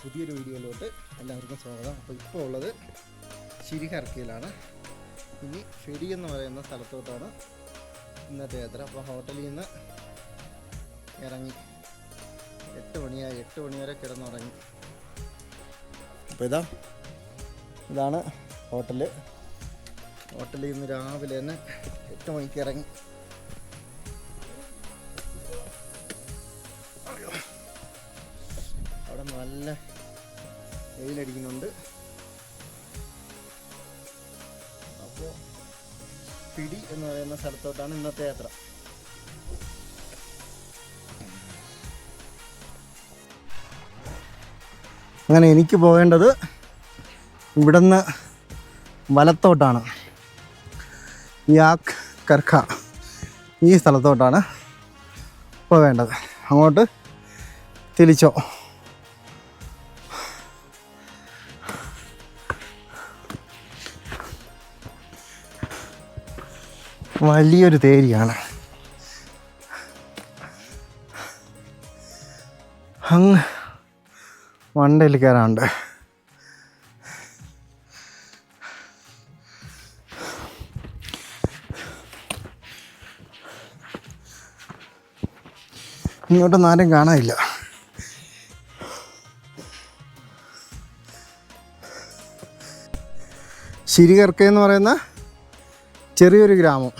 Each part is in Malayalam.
പുതിയൊരു വീഡിയോയിലോട്ട് എല്ലാവർക്കും സ്വാഗതം. അപ്പോൾ ഇപ്പോൾ ഉള്ളത് ശിരിഹർക്കയിലാണ്. ഇനി ഫെരി എന്ന് പറയുന്ന സ്ഥലത്തോട്ടാണ് ഇന്നത്തെ യാത്ര. അപ്പോൾ ഹോട്ടലിൽ നിന്ന് ഇറങ്ങി 8 മണിയായി, 8 മണി വരെ കിടന്നുറങ്ങി. അപ്പോൾ ഇതാണ് ഹോട്ടലിൽ നിന്ന് രാവിലെ തന്നെ 8 മണിക്ക് ഇറങ്ങി. അവിടെ നല്ല വെയിലടിക്കുന്നുണ്ട്. അപ്പോൾ പിടി എന്ന് പറയുന്ന സ്ഥലത്തോട്ടാണ് ഇന്നത്തെ യാത്ര. അങ്ങനെ എനിക്ക് പോകേണ്ടത് ഇവിടുന്ന് വലത്തോട്ടാണ്. യാക് കർഖ ഈ സ്ഥലത്തോട്ടാണ് പോകേണ്ടത്. അങ്ങോട്ട് തിരിച്ചോ. വലിയൊരു തേരിയാണ്. അങ്ങ് വണ്ടയിൽ കയറാണ്ട്. ഇങ്ങോട്ടൊന്നും ആരും കാണാനില്ല. ശിരിഹർക്ക എന്ന് പറയുന്ന ചെറിയൊരു ഗ്രാമം.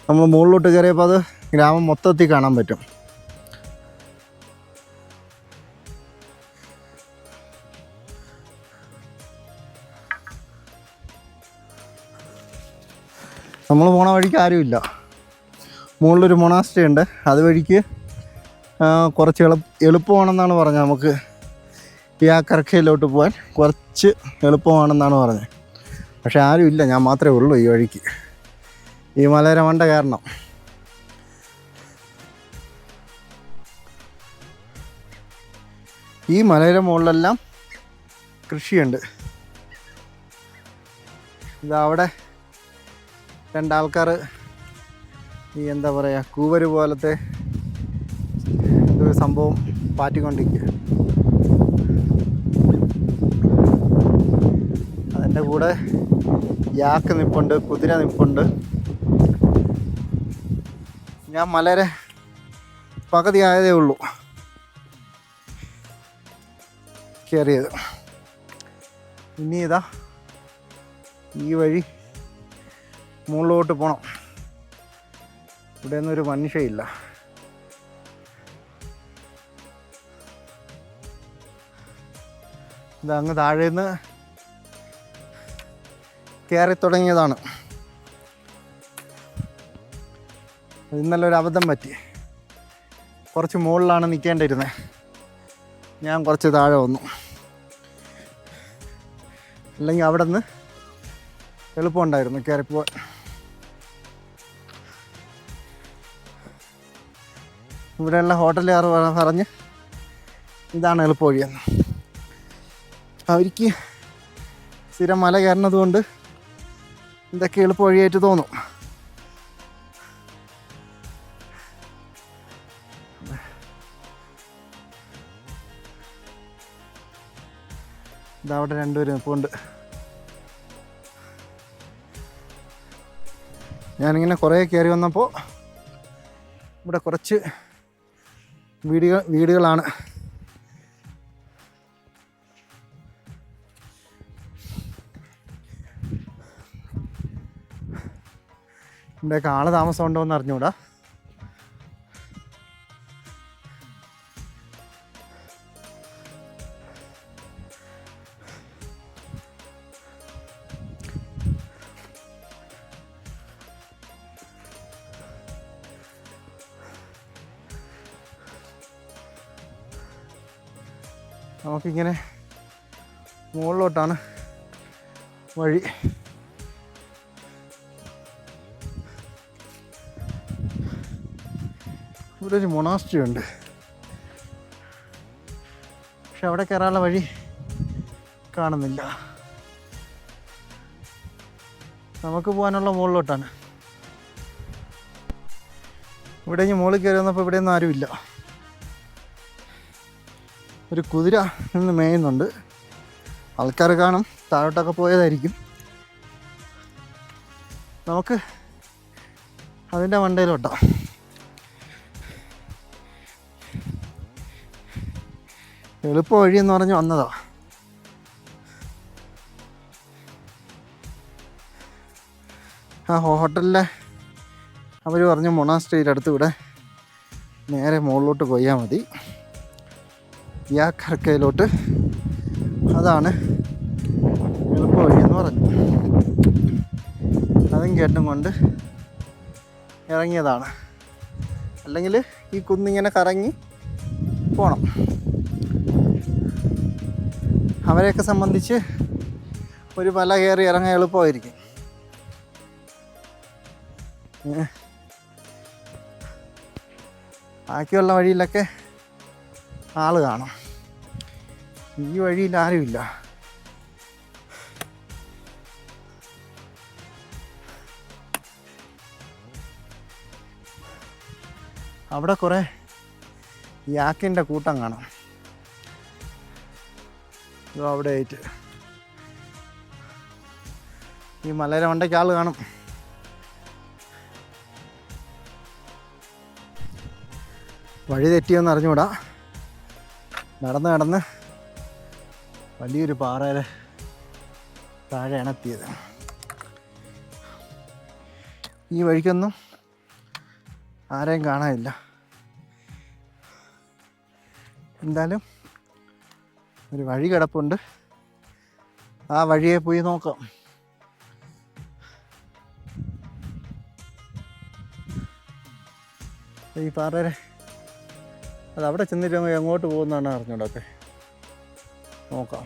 നമ്മൾ മുകളിലോട്ട് കയറിയപ്പോൾ അത് ഗ്രാമം മൊത്തത്തിൽ കാണാൻ പറ്റും. നമ്മൾ പോണ വഴിക്ക് ആരുമില്ല. മുകളിലൊരു മൊണാസ്ട്രി ഉണ്ട്. അതുവഴിക്ക് കുറച്ച് എളുപ്പമാണെന്നാണ് പറഞ്ഞത്. നമുക്ക് ഈ ആ കർഖയിലോട്ട് പോകാൻ കുറച്ച് എളുപ്പമാണെന്നാണ് പറഞ്ഞത്. പക്ഷെ ആരുമില്ല, ഞാൻ മാത്രമേ ഉള്ളൂ ഈ വഴിക്ക്. ഈ മലയുടെ മണ്ട കാരണം. ഈ മലയുടെ മുകളിലെല്ലാം കൃഷിയുണ്ട്. അവിടെ രണ്ടാൾക്കാർ ഈ എന്താ പറയുക, കൂവര് പോലത്തെ ഒരു സംഭവം പാറ്റിക്കൊണ്ടിരിക്കുക. അതിൻ്റെ കൂടെ യാക്ക് നിൽപ്പുണ്ട്, കുതിര നിൽപ്പുണ്ട്. ഞാൻ മലരെ പകുതി ആയതേ ഉള്ളൂ കയറിയത്. ഇനി ഈ വഴി മുകളിലോട്ട് പോകണം. ഇവിടെ ഒന്നും ഒരു മനുഷ്യയില്ല. അങ്ങ് താഴേന്ന് കയറി തുടങ്ങിയതാണ്. ഇന്നലെ ഒരു അബദ്ധം പറ്റി. കുറച്ച് മുകളിലാണ് നിൽക്കേണ്ടിയിരുന്നത്. ഞാൻ കുറച്ച് താഴെ വന്നു. അല്ലെങ്കിൽ അവിടെ നിന്ന് എളുപ്പമുണ്ടായിരുന്നു കയറിപ്പോവാൻ. ഇവിടെയുള്ള ഹോട്ടലുകാർ പറഞ്ഞ് ഇതാണ് എളുപ്പ വഴിയെന്ന്. അവർക്ക് സ്ഥിരം മല കയറുന്നത് കൊണ്ട് ഇതൊക്കെ എളുപ്പ വഴിയായിട്ട് തോന്നും. ഇതവിടെ രണ്ടുപേരും നിൽപ്പുണ്ട്. ഞാനിങ്ങനെ കുറേ കയറി വന്നപ്പോൾ ഇവിടെ കുറച്ച് വീടുകളാണ്. ഇവിടെയൊക്കെ ആള് താമസം ഉണ്ടോ എന്ന് അറിഞ്ഞൂടാ. നമുക്കിങ്ങനെ മുകളിലോട്ടാണ് വഴി. ഇവിടെ ഒരു മൊണാസ്ട്രി ഉണ്ട്. പക്ഷെ അവിടെ കയറാനുള്ള വഴി കാണുന്നില്ല. നമുക്ക് പോകാനുള്ള മുകളിലോട്ടാണ്. ഇവിടെ മുകളിൽ കയറി വന്നപ്പോൾ ഇവിടെയൊന്നും ആരുമില്ല. ഒരു കുതിര നിന്ന് മേയുന്നുണ്ട്. ആൾക്കാർ കാണും, താഴോട്ടൊക്കെ പോയതായിരിക്കും. നമുക്ക് അതിൻ്റെ മണ്ടയിലോട്ടാ. എളുപ്പ വഴിയെന്ന് പറഞ്ഞ് വന്നതാ. ആ ഹോട്ടലിലെ അവർ പറഞ്ഞു മൊണാസ്ട്രിയുടെ അടുത്ത് ഇവിടെ നേരെ മുകളിലോട്ട് പോയാൽ മതി, യാക്കർക്കയിലോട്ട്. അതാണ് എളുപ്പ വഴിയെന്ന് പറഞ്ഞു. അതും കേട്ടും കൊണ്ട് ഇറങ്ങിയതാണ്. അല്ലെങ്കിൽ ഈ കുന്നിങ്ങനെ കറങ്ങി പോകണം. അവരെയൊക്കെ സംബന്ധിച്ച് ഒരു മല കയറി ഇറങ്ങാൻ എളുപ്പമായിരിക്കും. ബാക്കിയുള്ള വഴിയിലൊക്കെ ആൾ കാണും, ഈ വഴിയിൽ ആരുമില്ല. അവിടെ കുറേ യാക്കിൻ്റെ കൂട്ടം കാണാം. ഇതോ അവിടെ ആയിട്ട് ഈ മലയുടെ മണ്ടയ്ക്ക് ആൾ കാണും. വഴി തെറ്റിയെന്ന് അറിഞ്ഞുകൂടാ. നടന്ന് നടന്ന് വലിയൊരു പാറയുടെ താഴെയാണ് എത്തിയത്. ഈ വഴിക്കൊന്നും ആരെയും കാണാനില്ല. എന്തായാലും ഒരു വഴി കിടപ്പുണ്ട്, ആ വഴിയെ പോയി നോക്കാം. ഈ പാറയുടെ അത് അവിടെ ചെന്നിട്ട് എങ്ങോട്ട് പോകുന്നതാണ് അറിഞ്ഞൂടൊക്കെ. നോക്കാം.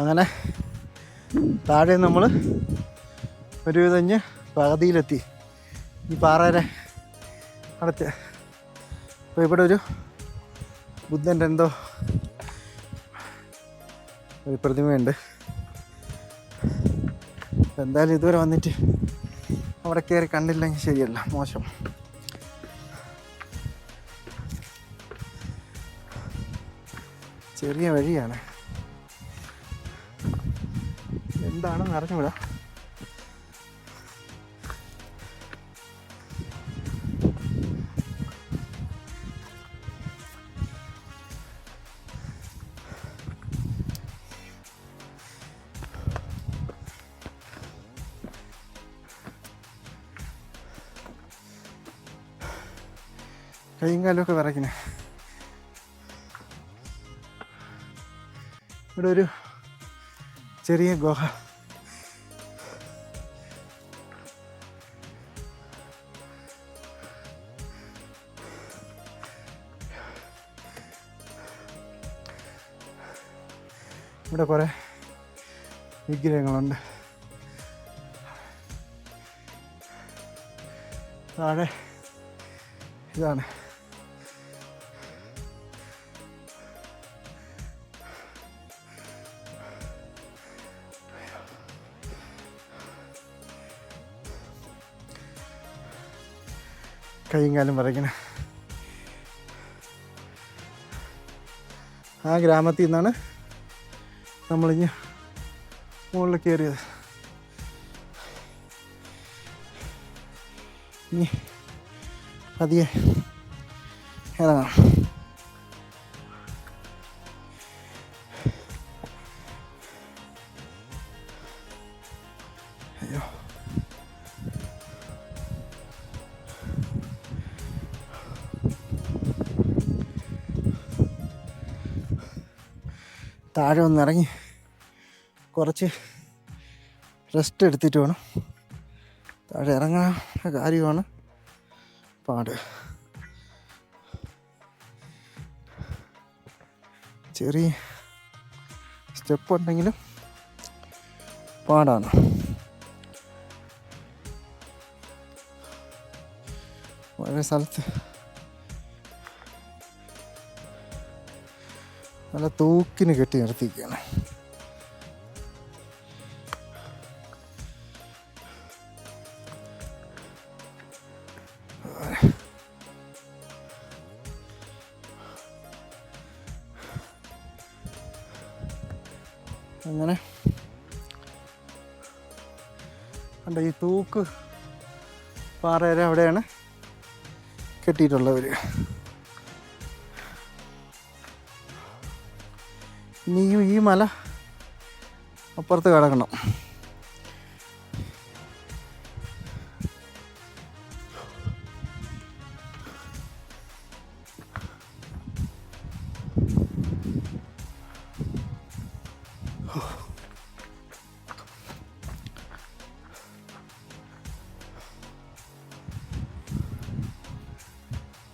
അങ്ങനെ താഴെ നമ്മൾ ഒരുവിധഞ്ഞ് പകുതിയിലെത്തി ഈ പാറയുടെ അടുത്ത്. അപ്പോൾ ഇവിടെ ഒരു ബുദ്ധൻ്റെ എന്തോ ഒരു പ്രതിമയുണ്ട്. എന്തായാലും ഇതുവരെ വന്നിട്ട് അവിടെ കയറി കണ്ടില്ലെങ്കിൽ ശരിയല്ല, മോശം. ചെറിയ വഴിയാണ്, എന്താണെന്ന് അറിഞ്ഞൂടാ. കൈയും കാലുമൊക്കെ വിറയ്ക്കണേ. ഇവിടെ ഒരു ചെറിയ ഗുഹ. ഇവിടെ കുറേ വിഗ്രഹങ്ങളുണ്ട്. താഴെ ഇതാണ്. കൈയും കാലും വിറയ്ക്കണേ. ആ ഗ്രാമത്തിൽ നിന്നാണ് നമ്മളിഞ്ഞ് മുകളിൽ കയറിയത്. ഇനി പതിയെ ഇറങ്ങാം. അയ്യോ, താഴെ ഒന്നിറങ്ങി കുറച്ച് റെസ്റ്റ് എടുത്തിട്ട് വേണം താഴെ ഇറങ്ങാൻ. കാര്യമാണ് പാട്. ചെറിയ സ്റ്റെപ്പ് ഉണ്ടെങ്കിലും പാടാണ്. വളരെ സ്ഥലത്ത് നല്ല തൂക്കിന് കെട്ടി നിർത്തിയിരിക്കുകയാണ്. അങ്ങനെ കണ്ട ഈ തൂക്ക് പാറയുടെ അവിടെയാണ് കെട്ടിയിട്ടുള്ളവർ. ഇനിയും ഈ മല അപ്പുറത്ത് കിടക്കണം.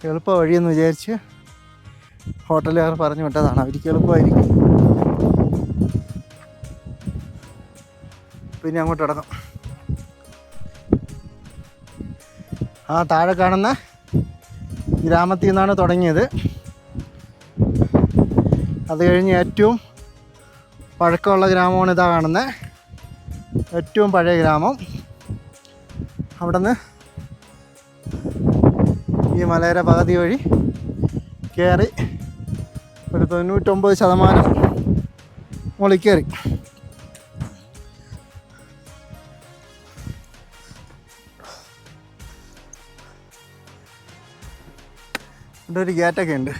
എളുപ്പ വഴിയെന്ന് വിചാരിച്ച് ഹോട്ടലുകാർ പറഞ്ഞു വിട്ടതാണ്. അവർക്ക് എളുപ്പമായിരിക്കും. പിന്നെ അങ്ങോട്ട് കിടക്കാം. ആ താഴെ കാണുന്ന ഗ്രാമത്തിൽ നിന്നാണ് തുടങ്ങിയത്. അത് കഴിഞ്ഞ് ഏറ്റവും പഴക്കമുള്ള ഗ്രാമമാണ് ഇതാ കാണുന്നത്, ഏറ്റവും പഴയ ഗ്രാമം. അവിടെ നിന്ന് ഈ മലയുടെ പകുതി വഴി കയറി ഒരു 99% മുകളിൽ കയറി. ഇവിടെ ഒരു ഗേറ്റൊക്കെ ഉണ്ട്.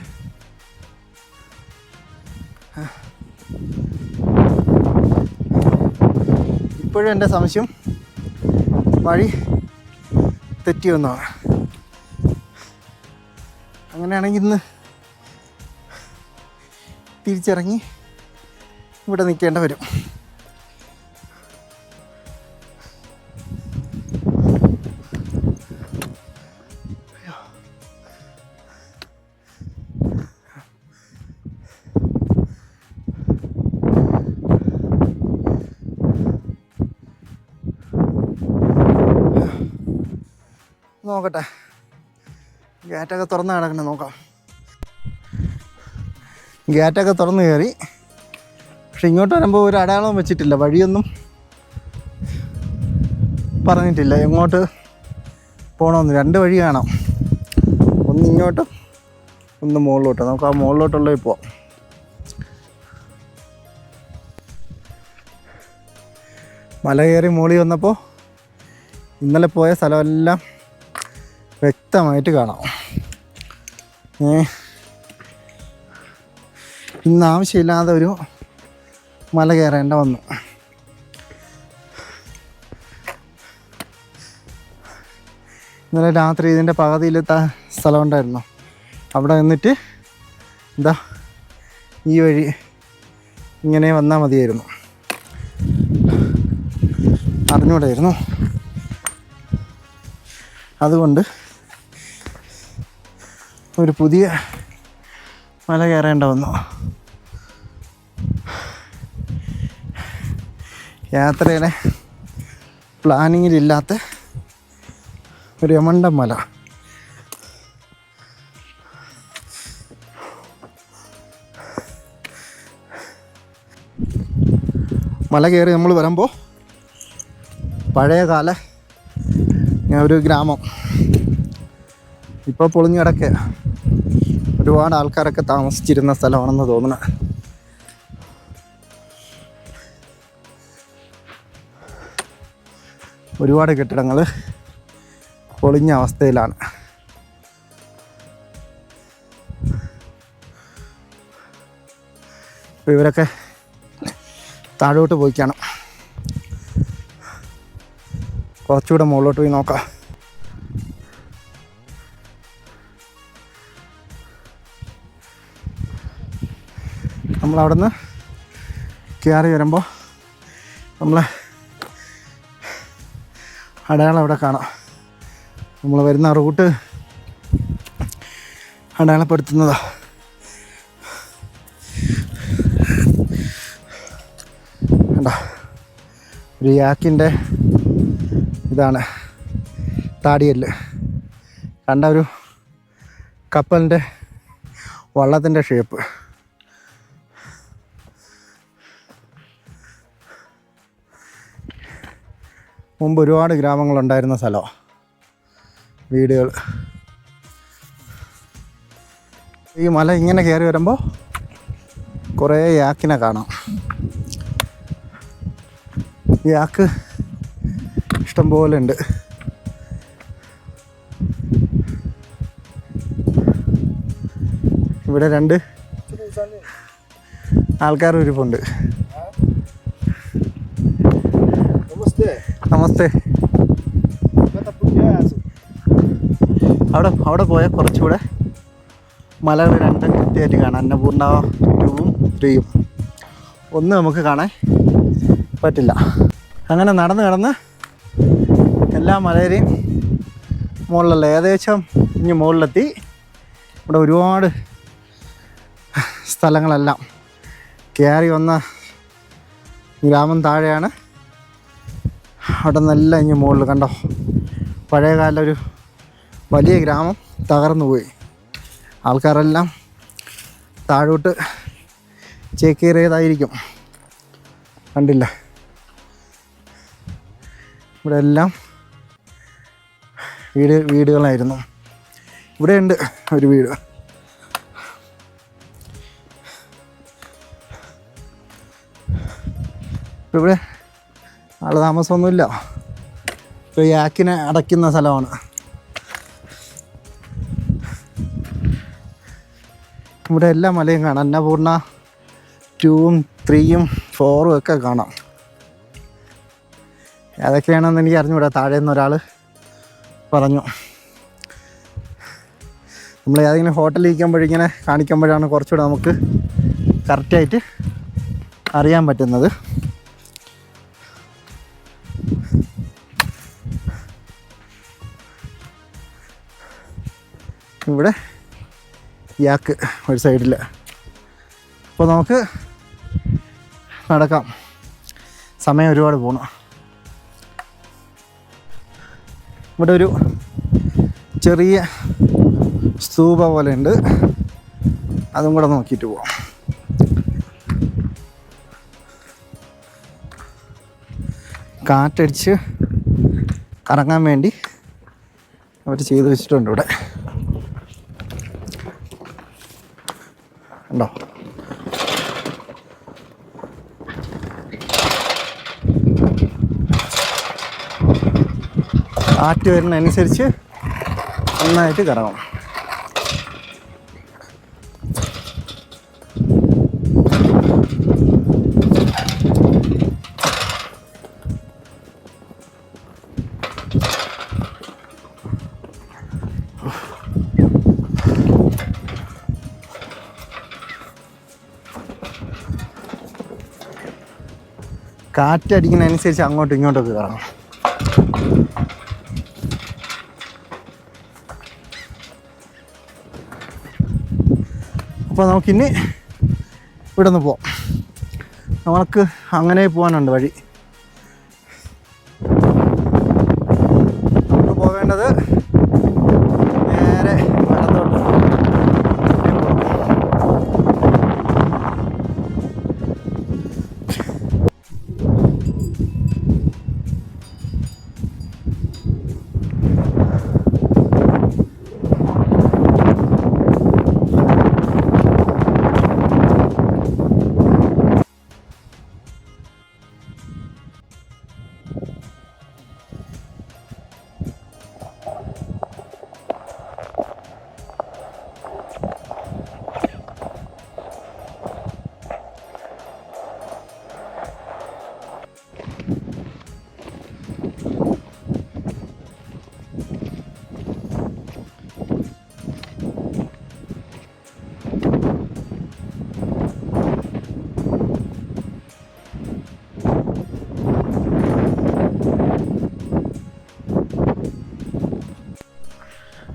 ഇപ്പോഴും എൻ്റെ സംശയം വഴി തെറ്റിയൊന്നാണ്. അങ്ങനെയാണെങ്കിൽ ഇന്ന് തിരിച്ചിറങ്ങി ഇവിടെ നിൽക്കേണ്ട വരും. നോക്കട്ടെ, ഗേറ്റൊക്കെ തുറന്ന് കിടക്കണേ, നോക്കാം. ഗേറ്റൊക്കെ തുറന്ന് കയറി. പക്ഷെ ഇങ്ങോട്ട് വരുമ്പോൾ ഒരു അടയാളവും വെച്ചിട്ടില്ല, വഴിയൊന്നും പറഞ്ഞിട്ടില്ല എങ്ങോട്ട് പോകണമെന്ന്. 2 വഴി കാണാം, ഒന്ന് ഇങ്ങോട്ടും ഒന്ന് മുകളിലോട്ട്. നമുക്ക് ആ മുകളിലോട്ടുള്ളത് പോവാം. മല കയറി മുകളിൽ വന്നപ്പോൾ ഇന്നലെ പോയ സ്ഥലമെല്ലാം വ്യക്തമായിട്ട് കാണാം. ഇന്ന് ആവശ്യമില്ലാതെ ഒരു മല കയറേണ്ട വന്നു. ഇന്നലെ രാത്രി ഇതിൻ്റെ പകുതിയിലെത്ത സ്ഥലം ഉണ്ടായിരുന്നു. അവിടെ നിന്നിട്ട് എന്താ ഈ വഴി ഇങ്ങനെ വന്നാൽ മതിയായിരുന്നു, അറിഞ്ഞൂടായിരുന്നു. അതുകൊണ്ട് ഒരു പുതിയ മല കയറേണ്ട വന്നു. യാത്രയുടെ പ്ലാനിങ്ങിലില്ലാത്ത ഒരു യമണ്ടൻ മല. മല കയറി നമ്മൾ വരുമ്പോൾ പഴയ കാല ഒരു ഗ്രാമം ഇപ്പോൾ പൊളിഞ്ഞു കിടക്കുക. ഒരുപാട് ആൾക്കാരൊക്കെ താമസിച്ചിരുന്ന സ്ഥലമാണെന്ന് തോന്നുന്നു. ഒരുപാട് കെട്ടിടങ്ങൾ പൊളിഞ്ഞ അവസ്ഥയിലാണ്. ഇവരൊക്കെ താഴോട്ട് പോയിക്കാണ്. കുറച്ചുകൂടെ മുകളിലോട്ട് പോയി നോക്കാം. നമ്മളവിടെ നിന്ന് കയറി വരുമ്പോൾ നമ്മളെ അടയാളം അവിടെ കാണാം. നമ്മൾ വരുന്ന റൂട്ട് അടയാളപ്പെടുത്തുന്നതാണ്. കണ്ടോ, ഒരു യാക്കിൻ്റെ ഇതാണ് താടിയല്ല്. കണ്ട ഒരു കപ്പലിൻ്റെ വള്ളത്തിൻ്റെ ഷേപ്പ്. മുമ്പ് ഒരുപാട് ഗ്രാമങ്ങളുണ്ടായിരുന്ന സ്ഥലമാണ്, വീടുകൾ. ഈ മല ഇങ്ങനെ കയറി വരുമ്പോൾ കുറേ യാക്കിനെ കാണാം. യാക്ക് ഇഷ്ടം പോലെ ഉണ്ട്. ഇവിടെ 2 ആൾക്കാർ ഇരിപ്പുണ്ട്. നമസ്തേ. അവിടെ പോയാൽ കുറച്ചുകൂടെ മലകൾ 2 കൃത്യമായിട്ട് കാണാം. അന്നപൂർണ 2ഉം 3ഉം. 1 നമുക്ക് കാണാൻ പറ്റില്ല. അങ്ങനെ നടന്ന് എല്ലാ മലയിലെയും മുകളിലുള്ള ഏകദേശം ഇനി മുകളിലെത്തി. ഇവിടെ ഒരുപാട് സ്ഥലങ്ങളെല്ലാം കയറി വന്ന ഗ്രാമം താഴെയാണ്. അവിടെ നിന്നെല്ലാം ഇനി മുകളിൽ കണ്ടോ, പഴയകാല ഒരു വലിയ ഗ്രാമം തകർന്നു പോയി. ആൾക്കാരെല്ലാം താഴോട്ട് ചേക്കേറിയതായിരിക്കും. കണ്ടില്ല, ഇവിടെ എല്ലാം വീടുകളായിരുന്നു. ഇവിടെയുണ്ട് ഒരു വീട്. ഇവിടെ ആൾ താമസമൊന്നുമില്ല. ഇപ്പോൾ യാക്കിനെ അടയ്ക്കുന്ന സ്ഥലമാണ്. ഇവിടെ എല്ലാ മലയും കാണാം. അന്നപൂർണ 2ഉം 3ഉം 4ഉം ഒക്കെ കാണാം. ഏതൊക്കെയാണെന്ന് എനിക്ക് അറിഞ്ഞൂടാ. താഴെ നിന്ന് ഒരാൾ പറഞ്ഞു. നമ്മൾ ഏതെങ്കിലും ഹോട്ടലിൽ ഇരിക്കുമ്പോഴിങ്ങനെ കാണിക്കുമ്പോഴാണ് കുറച്ചുകൂടെ നമുക്ക് കറക്റ്റായിട്ട് അറിയാൻ പറ്റുന്നത്. ഇവിടെ യാക്ക് ഒരു സൈഡിൽ. അപ്പോൾ നമുക്ക് നടക്കാം. സമയം ഒരുപാട് പോകണം. ഇവിടെ ഒരു ചെറിയ സ്തൂപ പോലെ ഉണ്ട്. അതും കൂടെ നോക്കിയിട്ട് പോവാം. കാറ്റടിച്ച് കറങ്ങാൻ വേണ്ടി അവർ ചെയ്ത് വെച്ചിട്ടുണ്ട് ഇവിടെ. ഉണ്ടോ? കാറ്റ് വരുന്നതനുസരിച്ച് നന്നായിട്ട് കറങ്ങും. കാറ്റടിക്കുന്നതനുസരിച്ച് അങ്ങോട്ടും ഇങ്ങോട്ടൊക്കെ കറങ്ങും. അപ്പോൾ നമുക്കിനി ഇവിടെ നിന്ന് പോവാം. നമ്മൾക്ക് അങ്ങനെ പോകാനുണ്ട് വഴി. നമുക്ക് പോവേണ്ടത് നേരെ വലത്തോട്ട്.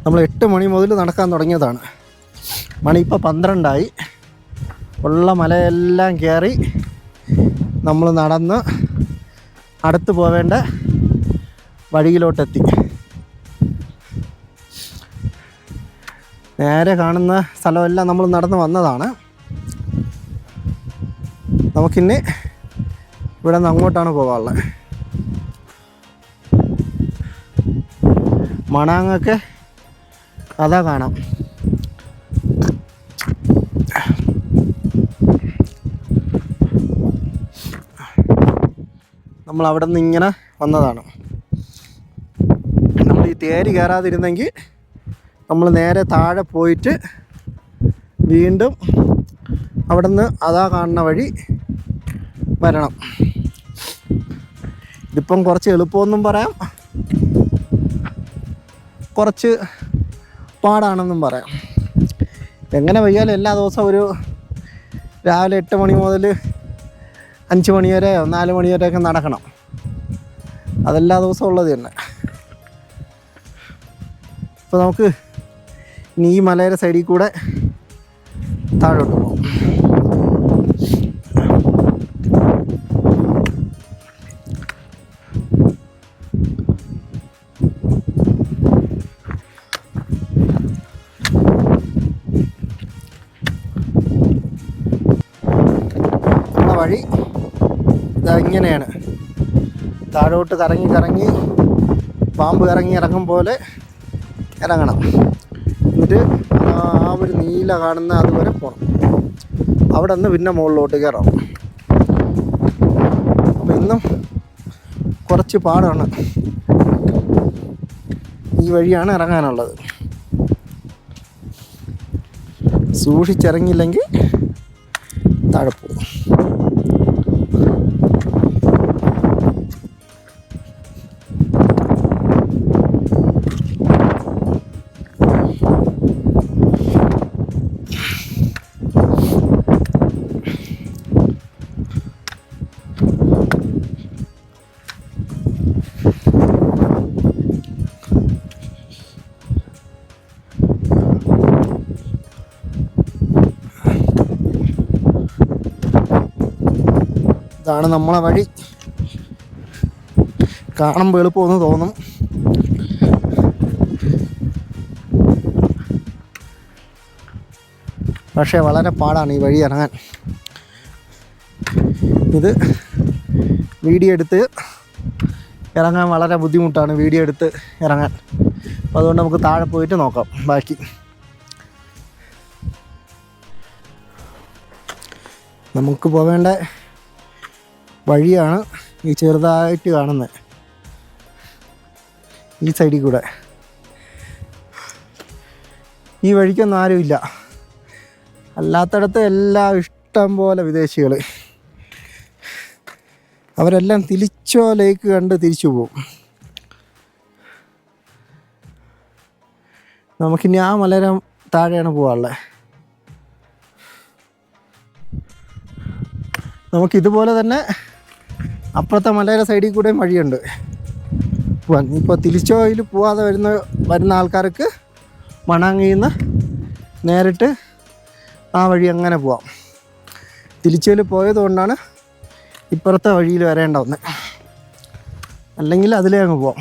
നമ്മൾ 8 മണി മുതൽ നടക്കാൻ തുടങ്ങിയതാണ്. മണി ഇപ്പോൾ 12ആയി. ഉള്ള മലയെല്ലാം കയറി നമ്മൾ നടന്ന് അടുത്ത് പോവേണ്ട വഴിയിലോട്ടെത്തി. നേരെ കാണുന്ന സ്ഥലമെല്ലാം നമ്മൾ നടന്ന് വന്നതാണ്. നമുക്കിനി ഇവിടെ നിന്ന് അങ്ങോട്ടാണ് പോകാനുള്ളത്. മണാങ്ങൊക്കെ അതാ കാണാം. നമ്മൾ അവിടെ നിന്ന് ഇങ്ങനെ വന്നതാണ്. നമ്മൾ ഈ തേര് കയറാതിരുന്നെങ്കിൽ നമ്മൾ നേരെ താഴെ പോയിട്ട് വീണ്ടും അവിടെ നിന്ന് അതാ കാണുന്ന വഴി വരണം. ഇതിപ്പം കുറച്ച് എളുപ്പമൊന്നും പറയാം, കുറച്ച് പാടാണെന്നും പറയാം. എങ്ങനെ വയ്യാലും എല്ലാ ദിവസവും ഒരു രാവിലെ 8 മണി മുതൽ 5 മണി വരെയോ 4 മണി വരെയൊക്കെ നടക്കണം. അതെല്ലാ ദിവസവും ഉള്ളത് തന്നെ. അപ്പോൾ നമുക്ക് ഇനി ഈ മലയുടെ സൈഡിൽ കൂടെ താഴോട്ട് പോകും. നമ്മുടെ വഴി ഇതാ ഇങ്ങനെയാണ്. താഴോട്ട് കറങ്ങി കറങ്ങി പാമ്പ് കറങ്ങി ഇറങ്ങും പോലെ ഇറങ്ങണം. എന്നിട്ട് ആ ഒരു നീല കാണുന്ന അതുവരെ പോകണം. അവിടെ നിന്ന് പിന്നെ മുകളിലോട്ട് കയറാം. അപ്പം ഇന്നും കുറച്ച് പാടാണ്. ഈ വഴിയാണ് ഇറങ്ങാനുള്ളത്. സൂക്ഷിച്ചിറങ്ങിയില്ലെങ്കിൽ താഴെ പോകും. ഇതാണ് നമ്മളെ വഴി. കാണുമ്പോൾ എളുപ്പമെന്ന് തോന്നും, പക്ഷേ വളരെ പാടാണ് ഈ വഴി ഇറങ്ങാൻ. ഇത് വീഡിയോ എടുത്ത് ഇറങ്ങാൻ വളരെ ബുദ്ധിമുട്ടാണ്, വീഡിയോ എടുത്ത് ഇറങ്ങാൻ. അപ്പോൾ അതുകൊണ്ട് നമുക്ക് താഴെ പോയിട്ട് നോക്കാം ബാക്കി. നമുക്ക് പോവേണ്ട വഴിയാണ് ഈ ചെറുതായിട്ട് കാണുന്നത്, ഈ സൈഡിൽ കൂടെ. ഈ വഴിക്കൊന്നും ആരുമില്ല. അല്ലാത്തടത്ത് എല്ലാം ഇഷ്ടം പോലെ വിദേശികൾ. അവരെല്ലാം തിരിച്ചോ ലേക്ക് കണ്ട് തിരിച്ചു പോകും. നമുക്കിനി ആ മലര താഴെയാണ് പോകാനുള്ളത്. നമുക്കിതുപോലെ തന്നെ അപ്പുറത്തെ മലയുടെ സൈഡിൽ കൂടെയും വഴിയുണ്ട് പോകാൻ. ഇപ്പോൾ തിരിച്ചോയിൽ പോവാതെ വരുന്ന ആൾക്കാർക്ക് മണാങ്ങിയിൽ നിന്ന് നേരിട്ട് ആ വഴി അങ്ങനെ പോവാം. തിരിച്ചോയിൽ പോയതുകൊണ്ടാണ് ഇപ്പുറത്തെ വഴിയിൽ വരേണ്ട വന്നത്, അല്ലെങ്കിൽ അതിലേ അങ്ങ് പോവാം.